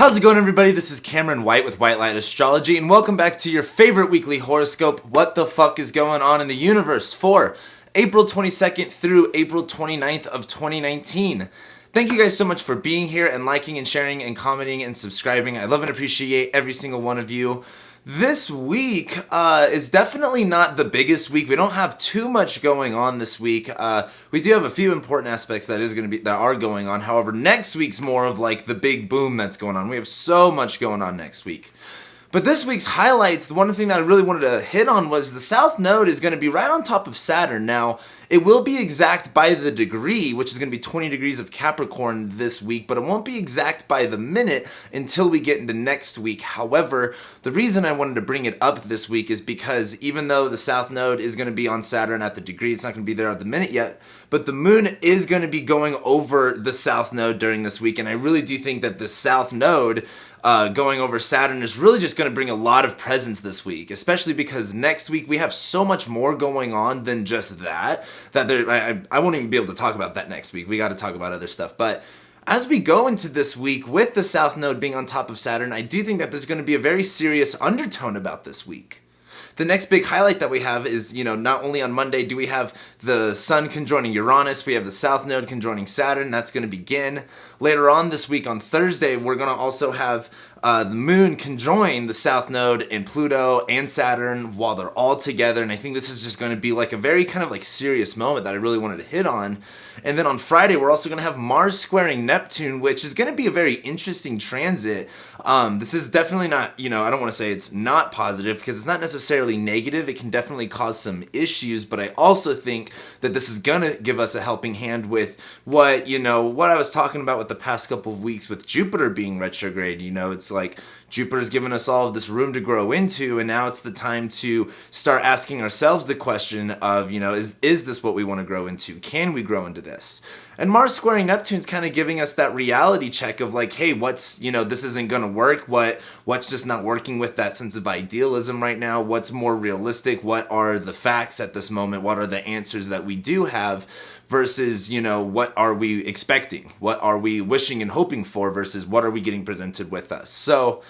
How's it going, everybody? This is Cameron White with White Light Astrology, and welcome back to your favorite weekly horoscope. What the fuck is going on in the universe for April 22nd through April 29th of 2019. Thank you guys so much for being here and liking and sharing and commenting and subscribing. I love and appreciate every single one of you. This week is definitely not the biggest week. We don't have too much going on this week. We do have a few important aspects that are going on. However, next week's more of like the big boom that's going on. We have so much going on next week. But this week's highlights, the one thing that I really wanted to hit on was the South Node is going to be right on top of Saturn. Now, it will be exact by the degree, which is going to be 20 degrees of Capricorn this week, but it won't be exact by the minute until we get into next week. However, the reason I wanted to bring it up this week is because even though the South Node is going to be on Saturn at the degree, it's not going to be there at the minute yet, but the moon is going to be going over the South Node during this week, and I really do think that the South Node going over Saturn is really just going to bring a lot of presence this week, especially because next week we have so much more going on than just that I won't even be able to talk about that next week. We got to talk about other stuff. But as we go into this week with the South Node being on top of Saturn, I do think that there's going to be a very serious undertone about this week. The next big highlight that we have is, not only on Monday do we have the Sun conjoining Uranus, we have the South Node conjoining Saturn. That's going to begin. Later on this week on Thursday, we're going to also have the Moon conjoin the South Node and Pluto and Saturn while they're all together. And I think this is just going to be like a very kind of like serious moment that I really wanted to hit on. And then on Friday, we're also going to have Mars squaring Neptune, which is going to be a very interesting transit. This is definitely not, I don't want to say it's not positive because it's not necessarily negative. It can definitely cause some issues, but I also think that this is going to give us a helping hand with what I was talking about with the past couple of weeks with Jupiter being retrograde. It's like Jupiter's given us all of this room to grow into, and now it's the time to start asking ourselves the question of, is this what we want to grow into? Can we grow into this? And Mars squaring Neptune's kind of giving us that reality check of like, hey, what's, this isn't going to work. What's just not working with that sense of idealism right now? What's more realistic? What are the facts at this moment? What are the answers that we do have versus, what are we expecting? What are we wishing and hoping for versus what are we getting presented with us? So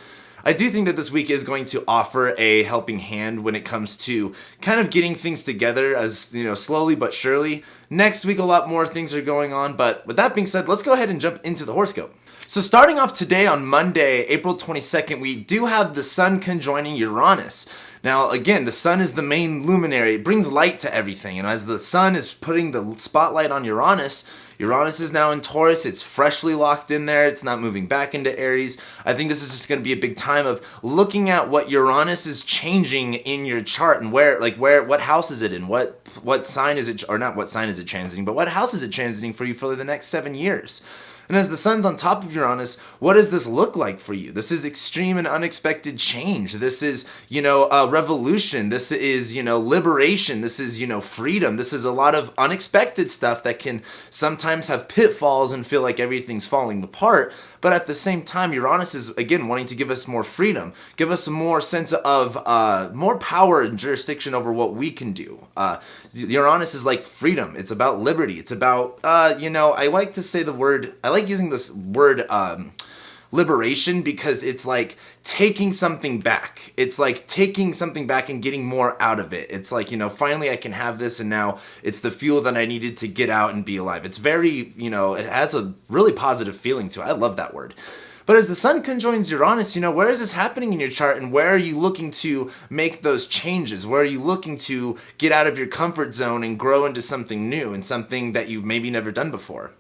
I do think that this week is going to offer a helping hand when it comes to kind of getting things together as, slowly but surely. Next week, a lot more things are going on. But with that being said, let's go ahead and jump into the horoscope. So starting off today on Monday, April 22nd, we do have the Sun conjoining Uranus. Now, again, the Sun is the main luminary. It brings light to everything. And as the Sun is putting the spotlight on Uranus, Uranus is now in Taurus. It's freshly locked in there. It's not moving back into Aries. I think this is just going to be a big time of looking at what Uranus is changing in your chart and what house is it in? What sign is it, or not what sign is it transiting, but what house is it transiting for you for the next 7 years? And as the Sun's on top of Uranus, what does this look like for you? This is extreme and unexpected change. This is, a revolution. This is, liberation. This is, freedom. This is a lot of unexpected stuff that can sometimes have pitfalls and feel like everything's falling apart. But at the same time, Uranus is, again, wanting to give us more freedom, give us more sense of more power and jurisdiction over what we can do. Uranus is like freedom. It's about liberty. It's about, I like to say I like using this word liberation because it's like taking something back. It's like taking something back and getting more out of it. It's like, finally I can have this and now it's the fuel that I needed to get out and be alive. It's very, it has a really positive feeling to it. I love that word. But as the Sun conjoins Uranus, where is this happening in your chart and where are you looking to make those changes? Where are you looking to get out of your comfort zone and grow into something new and something that you've maybe never done before?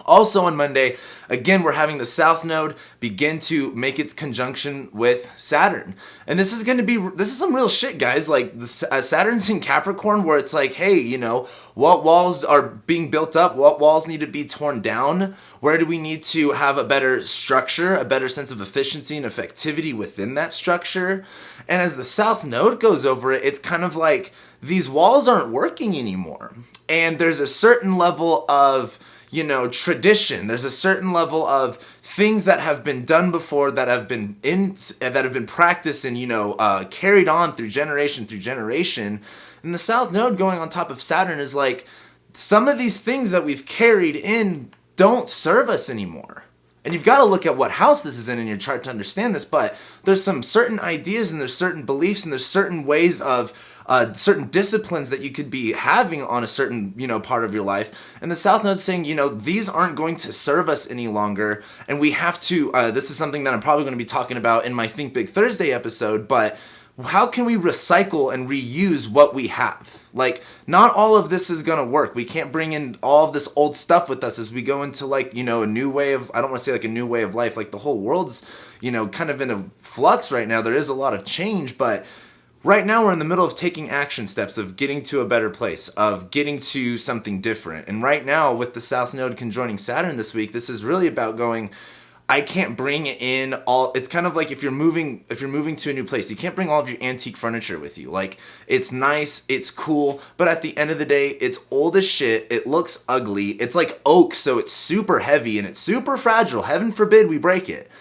Also on Monday, again, we're having the South Node begin to make its conjunction with Saturn. And this is some real shit, guys. Like, Saturn's in Capricorn where it's like, hey, what walls are being built up? What walls need to be torn down? Where do we need to have a better structure, a better sense of efficiency and effectivity within that structure? And as the South Node goes over it, it's kind of like these walls aren't working anymore. And there's a certain level of tradition. There's a certain level of things that have been done before that have been practiced and carried on through generation. And the South Node going on top of Saturn is like some of these things that we've carried in don't serve us anymore. And you've got to look at what house this is in your chart to understand this, but there's some certain ideas and there's certain beliefs and there's certain ways of certain disciplines that you could be having on a certain, part of your life. And the South Node is saying, these aren't going to serve us any longer. And we have to, this is something that I'm probably going to be talking about in my Think Big Thursday episode, but how can we recycle and reuse what we have? Like, not all of this is going to work. We can't bring in all of this old stuff with us as we go into a new way of, I don't want to say like a new way of life. Like the whole world's, kind of in a flux right now. There is a lot of change, but right now we're in the middle of taking action steps of getting to a better place, of getting to something different. And right now with the South Node conjoining Saturn this week, this is really about going, I can't bring in all, it's kind of like if you're moving to a new place, you can't bring all of your antique furniture with you. Like, it's nice, it's cool, but at the end of the day, it's old as shit, it looks ugly, it's like oak, so it's super heavy and it's super fragile. Heaven forbid we break it.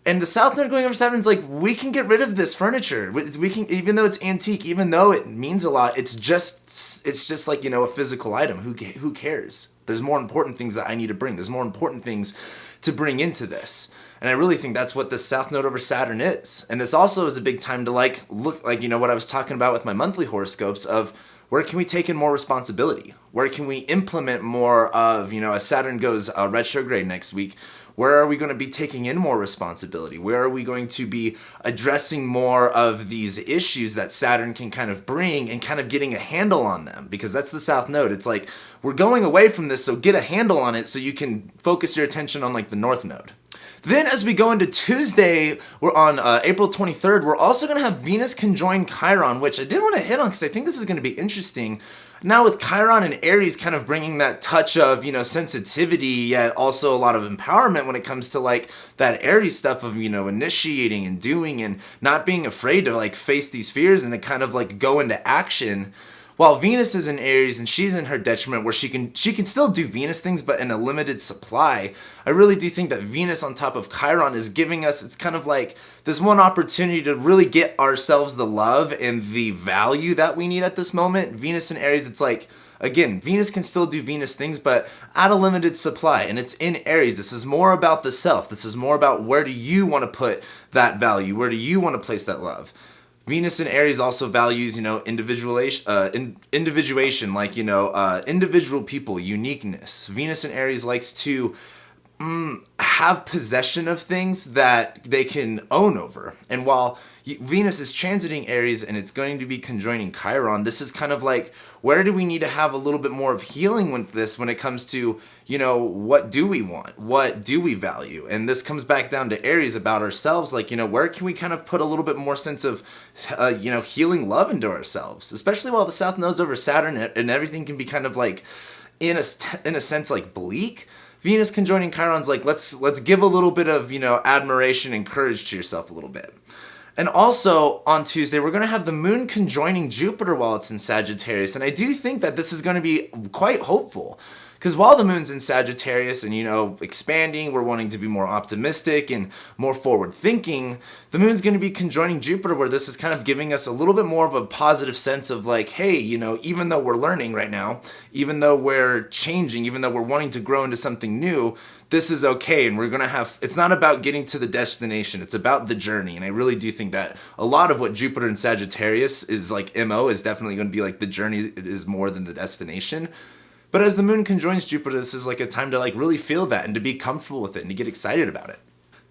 And the South Node going over Saturn's like, we can get rid of this furniture. We can, even though it's antique, even though it means a lot, it's just like, a physical item. Who cares? There's more important things that I need to bring. There's more important things to bring into this. And I really think that's what the South Node over Saturn is. And this also is a big time to look, what I was talking about with my monthly horoscopes of where can we take in more responsibility? Where can we implement more of, as Saturn goes retrograde next week, where are we going to be taking in more responsibility? Where are we going to be addressing more of these issues that Saturn can kind of bring and kind of getting a handle on them? Because that's the South Node. It's like, we're going away from this, so get a handle on it so you can focus your attention on the North Node. Then as we go into Tuesday, we're on April 23rd, we're also going to have Venus conjoin Chiron, which I did want to hit on because I think this is going to be interesting. Now with Chiron and Aries kind of bringing that touch of, sensitivity, yet also a lot of empowerment when it comes to that Aries stuff of, initiating and doing and not being afraid to face these fears and to kind of go into action. While Venus is in Aries and she's in her detriment where she can still do Venus things but in a limited supply, I really do think that Venus on top of Chiron is giving us, it's kind of like this one opportunity to really get ourselves the love and the value that we need at this moment. Venus in Aries, it's like, again, Venus can still do Venus things, but at a limited supply, and it's in Aries. This is more about the self. This is more about where do you want to put that value? Where do you want to place that love? Venus in Aries also values, individuation, individual people, uniqueness. Venus in Aries likes to have possession of things that they can own over. And while Venus is transiting Aries and it's going to be conjoining Chiron, this is kind of like, where do we need to have a little bit more of healing with this when it comes to, what do we want? What do we value? And this comes back down to Aries about ourselves. Where can we kind of put a little bit more sense of, healing love into ourselves, especially while the South Node's over Saturn and everything can be kind of in a sense, bleak. Venus conjoining Chiron's let's give a little bit of, admiration and courage to yourself a little bit. And also on Tuesday, we're going to have the moon conjoining Jupiter while it's in Sagittarius. And I do think that this is going to be quite hopeful. Because while the moon's in Sagittarius and, expanding, we're wanting to be more optimistic and more forward thinking, the moon's going to be conjoining Jupiter where this is kind of giving us a little bit more of a positive sense of hey, even though we're learning right now, even though we're changing, even though we're wanting to grow into something new, this is okay. And we're going to have, it's not about getting to the destination, it's about the journey. And I really do think that a lot of what Jupiter in Sagittarius is MO is definitely going to be the journey is more than the destination. But as the moon conjoins Jupiter, this is a time to really feel that and to be comfortable with it and to get excited about it.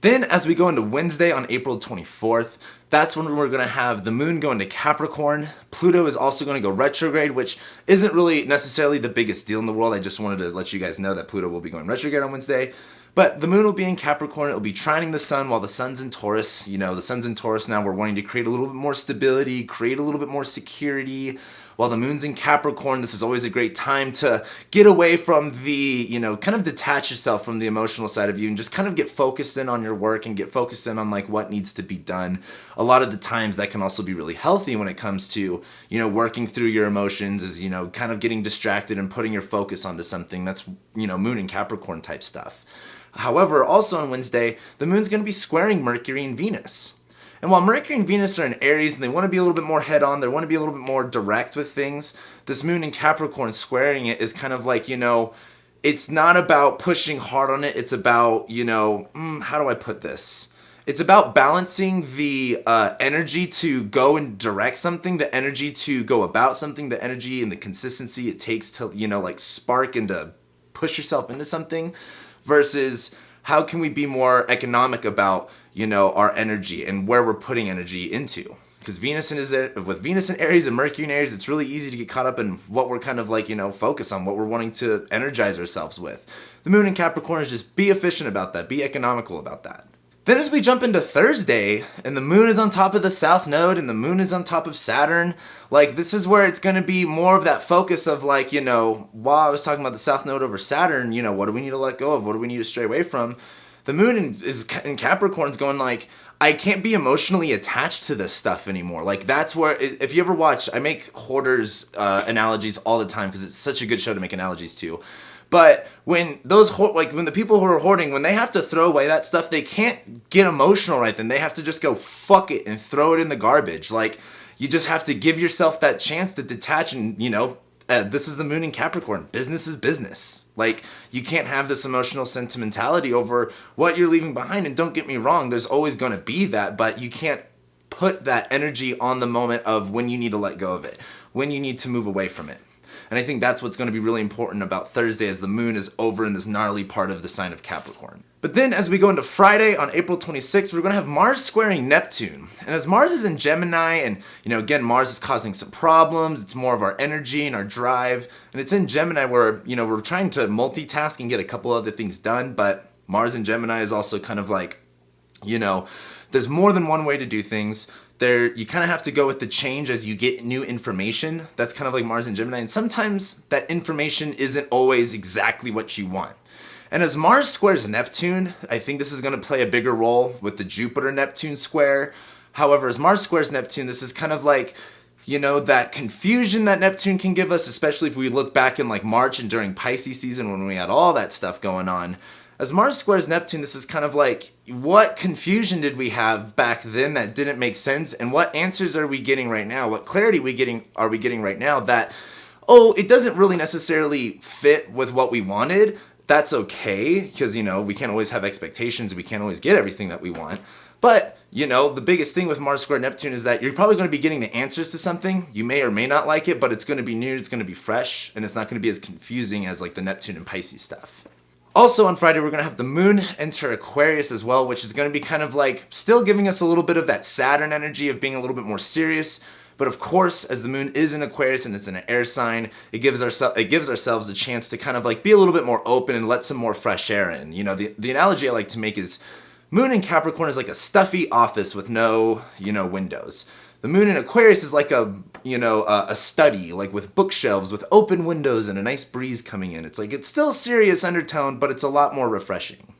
Then as we go into Wednesday on April 24th, that's when we're going to have the moon go into Capricorn. Pluto is also going to go retrograde, which isn't really necessarily the biggest deal in the world. I just wanted to let you guys know that Pluto will be going retrograde on Wednesday. But the moon will be in Capricorn. It'll be trining the sun while the sun's in Taurus. The sun's in Taurus now. We're wanting to create a little bit more stability, create a little bit more security. While the moon's in Capricorn, this is always a great time to get away from the, kind of detach yourself from the emotional side of you and just kind of get focused in on your work and get focused in on what needs to be done. A lot of the times that can also be really healthy when it comes to, working through your emotions is, kind of getting distracted and putting your focus onto something that's, moon and Capricorn type stuff. However, also on Wednesday, the moon's going to be squaring Mercury and Venus. And while Mercury and Venus are in Aries and they want to be a little bit more head-on, they want to be a little bit more direct with things, this moon in Capricorn squaring it is kind of it's not about pushing hard on it. It's about, how do I put this? It's about balancing the energy to go and direct something, the energy to go about something, the energy and the consistency it takes to, like spark and to push yourself into something, versus how can we be more economic about, our energy and where we're putting energy into. Because with Venus in Aries and Mercury in Aries, it's really easy to get caught up in what we're kind of like, focus on, what we're wanting to energize ourselves with. The moon in Capricorn is just be efficient about that, be economical about that. Then as we jump into Thursday, and the moon is on top of the South Node, and the moon is on top of Saturn, like this is where it's going to be more of that focus of like, while I was talking about the South Node over Saturn, what do we need to let go of? What do we need to stray away from? The moon in Capricorn's going like, I can't be emotionally attached to this stuff anymore. Like that's where, if you ever watch, I make hoarders analogies all the time because it's such a good show to make analogies to. But when when the people who are hoarding, when they have to throw away that stuff, they can't get emotional right then. They have to just go fuck it and throw it in the garbage. Like you just have to give yourself that chance to detach and, this is the moon in Capricorn. Business is business. Like you can't have this emotional sentimentality over what you're leaving behind. And don't get me wrong, there's always going to be that, but you can't put that energy on the moment of when you need to let go of it, when you need to move away from it. And I think that's what's going to be really important about Thursday as the moon is over in this gnarly part of the sign of Capricorn. But then as we go into Friday on April 26th, we're going to have Mars squaring Neptune. And as Mars is in Gemini, and again, Mars is causing some problems, it's more of our energy and our drive. And it's in Gemini where, we're trying to multitask and get a couple other things done. But Mars in Gemini is also kind of like, there's more than one way to do things. You kind of have to go with the change as you get new information. That's kind of like Mars and Gemini. And sometimes that information isn't always exactly what you want. And as Mars squares Neptune, I think this is going to play a bigger role with the Jupiter-Neptune square. However, as Mars squares Neptune, this is kind of like, that confusion that Neptune can give us, especially if we look back in like March and during Pisces season when we had all that stuff going on. As Mars squares Neptune, this is kind of like, what confusion did we have back then that didn't make sense? And what answers are we getting right now? What clarity are we getting right now that, it doesn't really necessarily fit with what we wanted? That's okay, because, we can't always have expectations. We can't always get everything that we want. But, the biggest thing with Mars square Neptune is that you're probably going to be getting the answers to something. You may or may not like it, but it's going to be new, it's going to be fresh, and it's not going to be as confusing as like the Neptune and Pisces stuff. Also on Friday, we're going to have the moon enter Aquarius as well, which is going to be kind of like still giving us a little bit of that Saturn energy of being a little bit more serious. But of course, as the moon is in Aquarius and it's in an air sign, it gives ourselves a chance to kind of like be a little bit more open and let some more fresh air in. The analogy I like to make is moon in Capricorn is like a stuffy office with no, windows. The moon in Aquarius is like a study, like with bookshelves, with open windows and a nice breeze coming in. It's like, it's still serious undertone, but it's a lot more refreshing.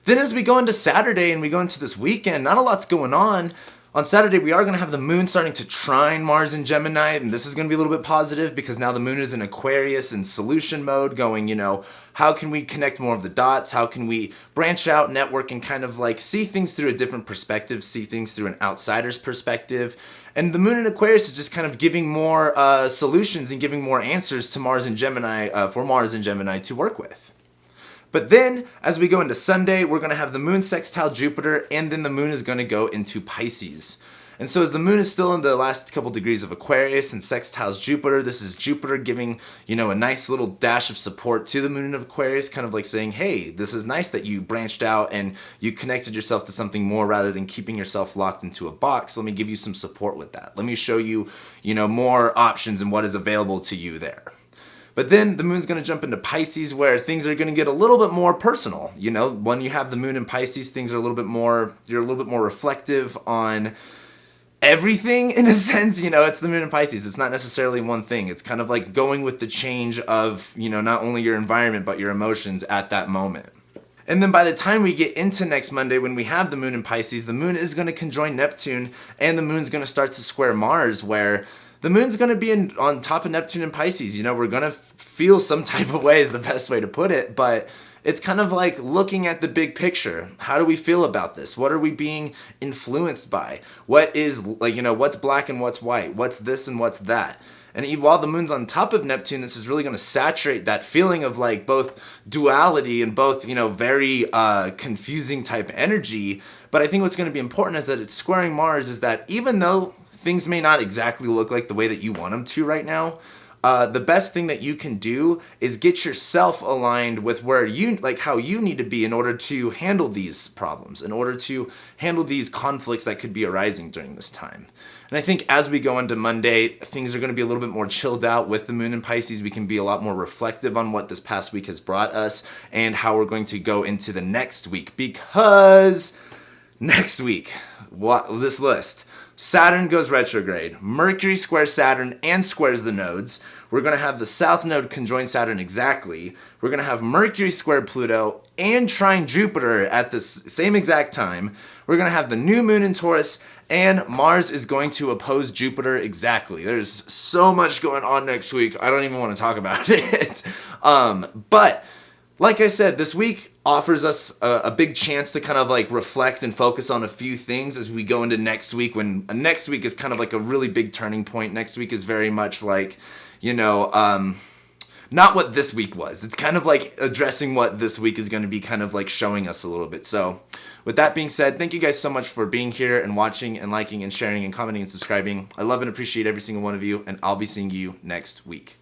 Then as we go into Saturday and we go into this weekend, not a lot's going on. On Saturday, we are going to have the moon starting to trine Mars in Gemini, and this is going to be a little bit positive because now the moon is in Aquarius in solution mode going, how can we connect more of the dots? How can we branch out, network, and kind of like see things through a different perspective, see things through an outsider's perspective? And the moon in Aquarius is just kind of giving more solutions and giving more answers to Mars and Gemini, for Mars and Gemini to work with. But then, as we go into Sunday, we're going to have the moon sextile Jupiter, and then the moon is going to go into Pisces. And so as the moon is still in the last couple degrees of Aquarius and sextiles Jupiter, this is Jupiter giving, a nice little dash of support to the moon of Aquarius, kind of like saying, hey, this is nice that you branched out and you connected yourself to something more rather than keeping yourself locked into a box. Let me give you some support with that. Let me show you, more options and what is available to you there. But then the moon's going to jump into Pisces where things are going to get a little bit more personal. When you have the moon in Pisces, things are you're a little bit more reflective on everything in a sense. It's the moon in Pisces. It's not necessarily one thing. It's kind of like going with the change of, not only your environment, but your emotions at that moment. And then by the time we get into next Monday, when we have the moon in Pisces, the moon is going to conjoin Neptune and the moon's going to start to square Mars, where the moon's going to be on top of Neptune and Pisces. We're going to feel some type of way is the best way to put it, but it's kind of like looking at the big picture. How do we feel about this? What are we being influenced by? What is, what's black and what's white? What's this and what's that? And while the moon's on top of Neptune, this is really going to saturate that feeling of like both duality and both, very confusing type energy. But I think what's going to be important is that it's squaring Mars, is that even though things may not exactly look like the way that you want them to right now, the best thing that you can do is get yourself aligned with where how you need to be in order to handle these problems, in order to handle these conflicts that could be arising during this time. And I think as we go into Monday, things are going to be a little bit more chilled out with the moon in Pisces. We can be a lot more reflective on what this past week has brought us and how we're going to go into the next week. Because next week, this list, Saturn goes retrograde, Mercury squares Saturn and squares the nodes. We're going to have the South Node conjoin Saturn exactly. We're going to have Mercury square Pluto and trine Jupiter at the same exact time. We're going to have the new moon in Taurus, and Mars is going to oppose Jupiter exactly. There's so much going on next week, I don't even want to talk about it. But like I said, this week offers us a big chance to kind of like reflect and focus on a few things as we go into next week, when next week is kind of like a really big turning point. Next week is very much like, not what this week was. It's kind of like addressing what this week is going to be kind of like showing us a little bit. So with that being said, thank you guys so much for being here and watching and liking and sharing and commenting and subscribing. I love and appreciate every single one of you, and I'll be seeing you next week.